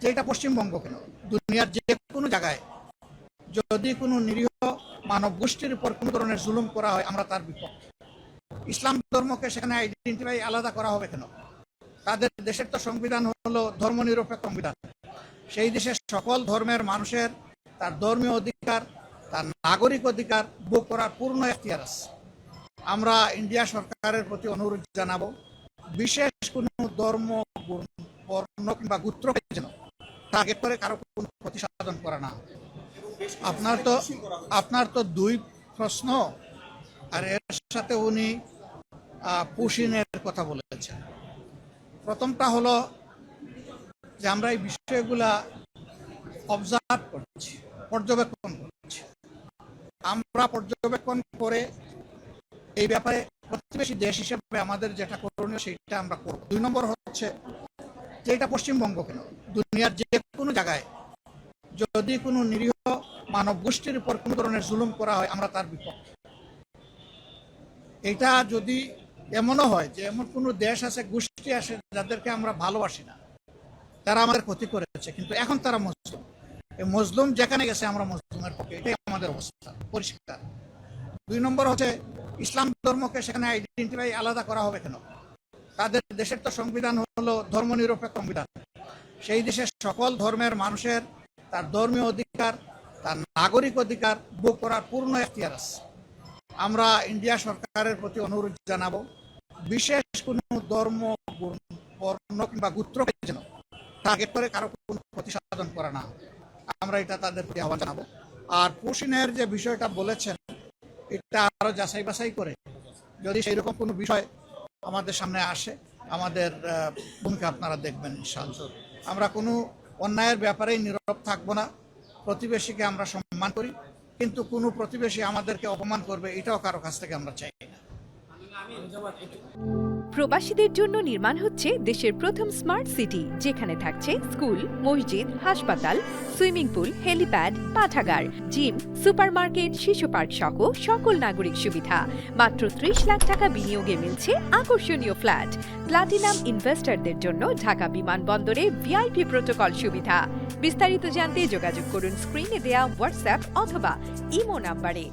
যে এটা পশ্চিমবঙ্গ কেন, দুনিয়ার যে কোনো জায়গায় যদি কোনো নিরীহ মানব গোষ্ঠীর উপর কোনো ধরনের জুলুম করা হয় আমরা তার বিপক্ষে। ইসলাম ধর্মকে সেখানে আইডেন্টিফাই আলাদা করা হবে কেন? তাদের দেশের তো সংবিধান হলো ধর্মনিরপেক্ষ সংবিধান। সেই দেশের সকল ধর্মের মানুষের তার ধর্মীয় অধিকার, তার নাগরিক অধিকার ভোগ করার পূর্ণ এখতিয়ার আছে। আমরা ইন্ডিয়া সরকারের প্রতি অনুরোধ জানাবো, বিশেষ কোনো ধর্ম, বর্ণ কিংবা গোত্রকে যেন টার্গেট করে কারো কোনো ক্ষতি সাধন করা না। আপনার তো দুই প্রশ্ন, আর এর সাথে উনি পুশিনের কথা বলেছেন। প্রথমটা হলো যে আমরা এই বিষয়গুলা অবজার্ভ করছি, পর্যবেক্ষণ করছি। আমরা পর্যবেক্ষণ করে এই ব্যাপারে প্রতিবেশী দেশ হিসেবে আমাদের যেটা করণীয় সেটা আমরা করব। 2 নম্বর হচ্ছে যে এটা পশ্চিমবঙ্গ কেন, দুনিয়ার যে কোনো জায়গায় যদি কোনো নিরীহ মানব গোষ্ঠীর উপর কোনো ধরনের জুলুম করা হয় আমরা তার বিপক্ষে। এটা যদি এমনও হয় যে এমন কোনো দেশ আছে, গোষ্ঠী আছে যাদেরকে আমরা ভালোবাসি না, তারা আমাদের ক্ষতি করেছে, কিন্তু এখন তারা মজলুম। এই মজলুম যেখানে গেছে আমরা মজলুমের পক্ষে, এটাই আমাদের অবস্থা পরিষ্কার। 2 নম্বর হচ্ছে ইসলাম ধর্মকে সেখানে আইডেন্টিফাই আলাদা করা হবে কেন? তাদের দেশের তো সংবিধান হলো ধর্মনিরপেক্ষ সংবিধান। সেই দেশের সকল ধর্মের মানুষের তার ধর্মীয় অধিকার, তার নাগরিক অধিকার ভোগ করার পূর্ণ এখতিয়ার আছে। আমরা ইন্ডিয়া সরকারের প্রতি অনুরোধ জানাবো, বিশেষ কোনো ধর্ম, বর্ণ কিংবা গোত্রকে যেন টার্গেট করে কারো কোনো ক্ষতি সাধন করা না। আমরা এটা তাদের প্রতি আহ্বান জানাবো। আর পুশিনের যে বিষয়টা বলেছেন, এটা আরো যাচাই বাছাই করে যদি সেইরকম কোনো বিষয় আমাদের সামনে আসে, আমাদের ভূমিকা আপনারা দেখবেন ইনশাআল্লাহ। আমরা কোনো অন্যায়ের ব্যাপারে নীরব থাকবো না। প্রতিবেশীকে আমরা সম্মান করি, কিন্তু কোনো প্রতিবেশী আমাদেরকে অপমান করবে এটাও কারো কাছ থেকে আমরা চাই না। প্রবাসীদের জন্য নির্মাণ হচ্ছে দেশের প্রথম স্মার্ট সিটি, যেখানে থাকছে স্কুল, মসজিদ, হাসপাতাল, সুইমিং পুল, হেলিপ্যাড, পাঠাগার, জিম, সুপারমার্কেট, শিশু পার্ক সহ সকল নাগরিক সুবিধা। মাত্র 30 লাখ টাকা বিনিয়োগে মিলছে আকর্ষণীয় ফ্ল্যাট। প্লাটিনাম ইনভেস্টরদের জন্য ঢাকা বিমানবন্দরে ভিআইপি প্রোটোকল সুবিধা। বিস্তারিত জানতে যোগাযোগ করুন স্ক্রিনে দেয়া হোয়াটসঅ্যাপ অথবা ইমো নাম্বারে।